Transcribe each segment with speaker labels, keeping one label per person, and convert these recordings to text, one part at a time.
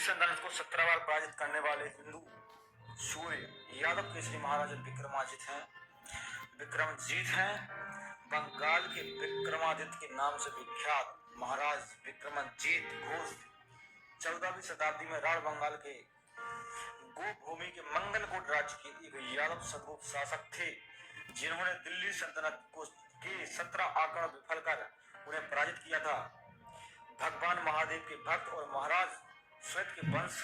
Speaker 1: सल्तनत को 17 बार पराजित करने वाले हिंदू सूर्य यादव केसरी महाराजा विक्रमजीत हैं। बंगाल के विक्रमादित्य के नाम से विख्यात महाराज विक्रमजीत घोष 14वीं शताब्दी में राण बंगाल के गोभूमि के मंगलकोट राज्य के एक यादव सद्गुप्त शासक थे, जिन्होंने दिल्ली सल्तनत के 17 आक्रमण विफल कर उन्हें पराजित किया था। भगवान महादेव के भक्त और महाराज श्वेत के वंश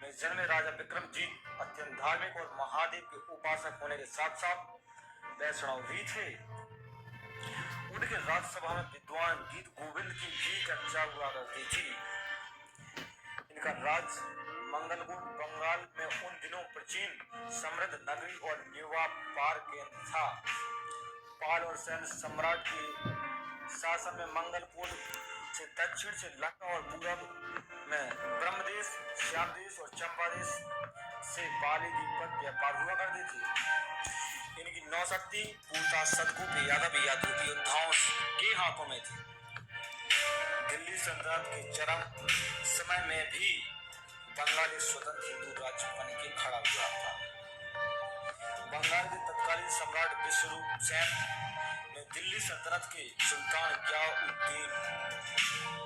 Speaker 1: में जन्मे राजा विक्रमजीत अत्यंत धार्मिक और महादेव के उपासक होने के साथ साथ वैष्णव भी थे। उनके राज्यसभा में विद्वान गीत गोविंद की भी चर्चा हुआ करती थी। इनका राज्य मंगलकोट बंगाल में उन दिनों प्राचीन समृद्ध नगरी और व्यापार केंद्र था। पाल और सैन्य सम्राट के शासन में मंगलकोट से दक्षिण से लंका और पूरब में ब्रह्मदेश, श्यामदेश और चंपादेश से बाली द्वीप पर व्यापार हुआ करती थी। इनकी नौशक्ति पूर्णतः सद्गुप्त यादव योद्धाओं के हाथों में थी। दिल्ली सल्तनत के चरम समय में भी बंगाल एक स्वतंत्र हिंदू राज्य बन के खड़ा हुआ था। बंगाल के तत्कालीन सम्राट विश्वरूप सेन ने दिल्ली सल्तनत के सुल्तान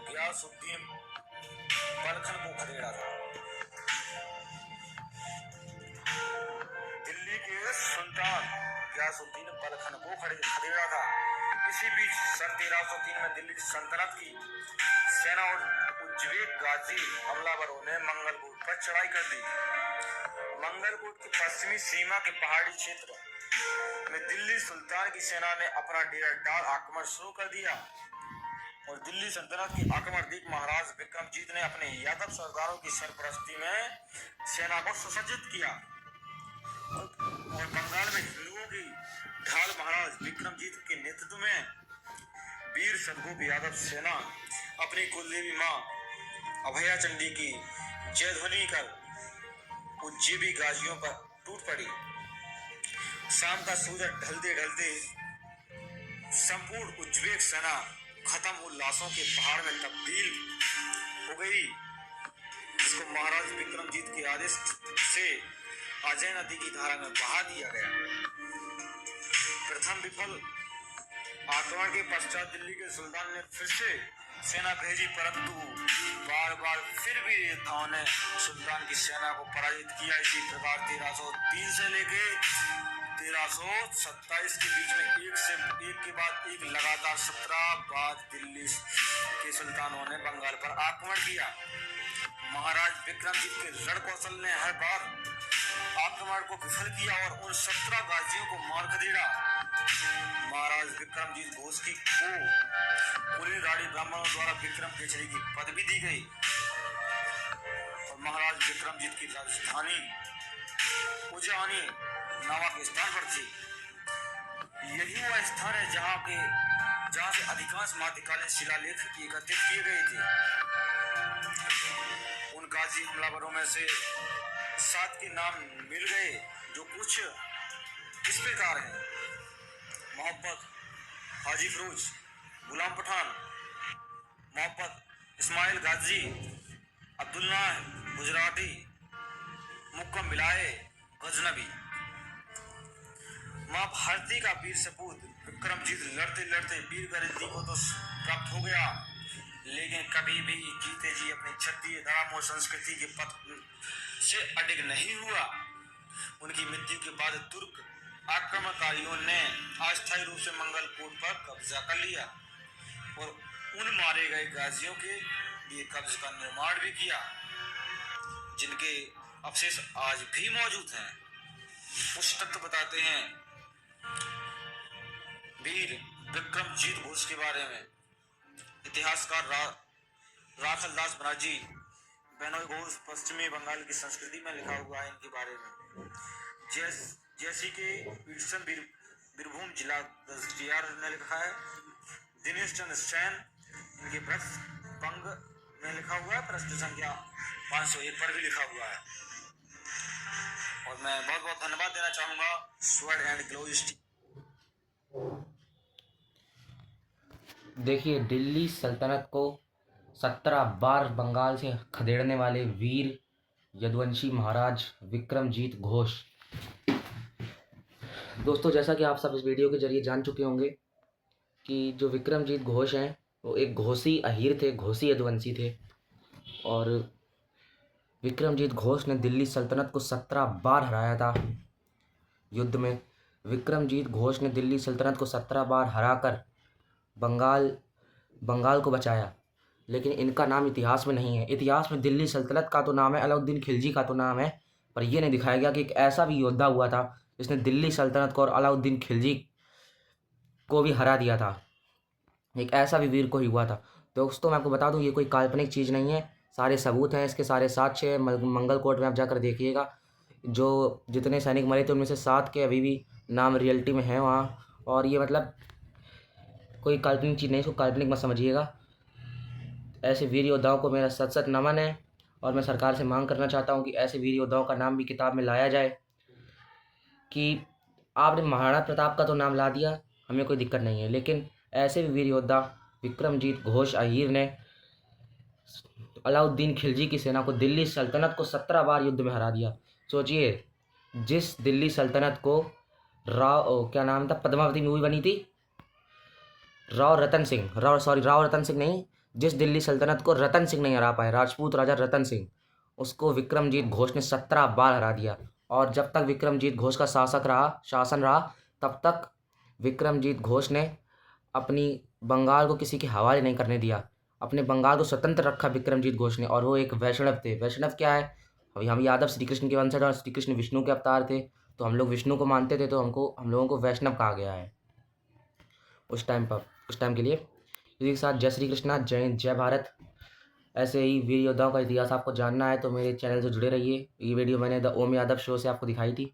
Speaker 1: गियासुद्दीन बलखन को खदेड़ा था। दिल्ली के सुल्तान गियासुद्दीन बलखन को खदेड़ा था। इसी बीच सन 1303 में दिल्ली सल्तनत की सेना और उज्बेक गाजी हमलावरों ने मंगलकोट पर चढ़ाई कर दी। मंगलकोट की पश्चिमी सीमा के पहाड़ी क्षेत्र में दिल्ली सुल्तान की सेना ने अपना डेरा डाल आक्रमण शुरू कर दिया और दिल्ली सल्तनत की आक्रमण देख महाराज विक्रमजीत ने अपने यादव सरदारों की सरपरस्ती में सेना को सुसज्जित किया और बंगाल में हिंदुओं की ढाल महाराज विक्रमजीत के नेतृत्व में वीर सद्गुप्त यादव सेना अपनी कुलदेवी मां अभया चंडी की जयध्वनि कर उज्जीबी गाजियों पर टूट पड़ी। शाम का सूरज ढलते ढलते संपूर्ण उज्बेक सेना खत्म उल्लासों के पहाड़ में तब्दील हो गई, जिसको महाराज विक्रमजीत के आदेश से अजय नदी की धारा में बहा दिया गया। प्रथम विफल आक्रमण के पश्चात दिल्ली के सुल्तान ने फिर से सेना भेजी, परंतु बार बार फिर भी योद्धाओं ने सुल्तान की सेना को पराजित किया। इसी प्रकार 1303 से लेके 1327 के बीच में एक के बाद एक लगातार 17 बार दिल्ली के सुल्तानों ने बंगाल पर आक्रमण किया। महाराज विक्रमजीत के रण कौशल ने हर बार आक्रमण को विफल किया और उन 17 गाजियों को मार खदेड़ा। महाराज विक्रमजीत घोष को कुलीन रानी ब्राह्मणों द्वारा विक्रम केसरी की पदवी दी गई और महाराज विक्रमजीत की राजधानी उज्जैनी नामक स्थान पर थी। यही वह स्थान है जहाँ से अधिकांश मध्यकालीन शिलालेख एकत्रित किए गए थे। उन गाजी हमलावरों में से 7 के नाम मिल गए, जो कुछ इस प्रकार हैं: मोहम्मद हाजी फिरोज, गुलाम पठान, मोहम्मद इस्माइल गाजी, अब्दुल्ला गुजराती, मुक्कम बिलाए गजनबी। मां भारती का वीर सपूत विक्रमजीत लड़ते लड़ते वीर गतिविधि को तो प्राप्त हो गया, लेकिन कभी भी जीते जी अपनी क्षत्रिय धर्म और संस्कृति के पथ से अडिग नहीं हुआ। उनकी मृत्यु के बाद तुर्क आक्रमणकारियों ने अस्थायी रूप से मंगलकोट पर कब्जा कर लिया और उन मारे गए गाजियों के लिए कब्ज का निर्माण भी किया, जिनके अवशेष आज भी मौजूद हैं। कुछ तथ्य बताते हैं वीर विक्रमजीत घोष के बारे में। इतिहासकार राखलदास बनर्जी बेनोई घोष पश्चिमी बंगाल की संस्कृति में लिखा हुआ है इनके बारे में। जैसी के पीटसन बीरभूम जिला 10 ने लिखा है। दिनेश चंद्र सेन इनके वृक्ष पंग में लिखा हुआ है, पृष्ठ संख्या 501 पर भी लिखा हुआ है। और मैं बहुत बहुत धन्यवाद देना चाहूंगा स्वर्ण एंड ग्लोइस्ट।
Speaker 2: देखिए, दिल्ली सल्तनत को 17 बार बंगाल से खदेड़ने वाले वीर यदुवंशी महाराज विक्रमजीत घोष। दोस्तों, जैसा कि आप सब इस वीडियो के जरिए जान चुके होंगे कि जो विक्रमजीत घोष हैं वो एक घोषी अहीर थे, घोषी यदुवंशी थे। और विक्रमजीत घोष ने दिल्ली सल्तनत को 17 बार हराया था युद्ध में। विक्रमजीत घोष ने दिल्ली सल्तनत को 17 बार हराकर बंगाल को बचाया। लेकिन इनका नाम इतिहास में नहीं है। इतिहास में दिल्ली सल्तनत का तो नाम है, अलाउद्दीन खिलजी का तो नाम है, पर यह नहीं दिखाया गया कि एक ऐसा भी योद्धा हुआ था जिसने दिल्ली सल्तनत को और अलाउद्दीन खिलजी को भी हरा दिया था। एक ऐसा भी वीर कोई हुआ था। दोस्तों, मैं आपको बता दूं, ये कोई काल्पनिक चीज़ नहीं है, सारे सबूत हैं, इसके सारे साक्ष्य हैं। मंगल कोर्ट में आप जाकर देखिएगा, जो जितने सैनिक मरे थे उनमें से 7 के अभी भी नाम रियलिटी में हैं वहाँ। और ये मतलब कोई काल्पनिक चीज़ नहीं, इसको काल्पनिक मत समझिएगा। ऐसे वीर योद्धाओं को मेरा सत सत नमन है। और मैं सरकार से मांग करना चाहता हूँ कि ऐसे वीर योद्धाओं का नाम भी किताब में लाया जाए। कि आपने महाराणा प्रताप का तो नाम ला दिया, हमें कोई दिक्कत नहीं है, लेकिन ऐसे भी वीर योद्धा विक्रमजीत घोष अहीर ने अलाउद्दीन खिलजी की सेना को, दिल्ली सल्तनत को 17 बार युद्ध में हरा दिया। सोचिए, जिस दिल्ली सल्तनत को क्या नाम था, पद्मावती मूवी बनी थी, राव रतन सिंह नहीं, जिस दिल्ली सल्तनत को रतन सिंह नहीं हरा पाए, राजपूत राजा रतन सिंह, उसको विक्रमजीत घोष ने 17 बार हरा दिया। और जब तक विक्रमजीत घोष का शासन रहा, तब तक विक्रमजीत घोष ने अपनी बंगाल को किसी के हवाले नहीं करने दिया। अपने बंगाल को स्वतंत्र रखा विक्रमजीत घोष ने। और वो एक वैष्णव थे। वैष्णव क्या है? अभी हम यादव श्री कृष्ण के वंशज और श्री कृष्ण विष्णु के अवतार थे, तो हम लोग विष्णु को मानते थे, तो हम लोगों को वैष्णव कहा गया है उस टाइम के लिए। इसी के साथ जय श्री कृष्णा, जय हिंद, जय भारत। ऐसे ही वीर योद्धाओं का इतिहास आपको जानना है तो मेरे चैनल से जुड़े रहिए। ये वीडियो मैंने द ओम यादव शो से आपको दिखाई थी।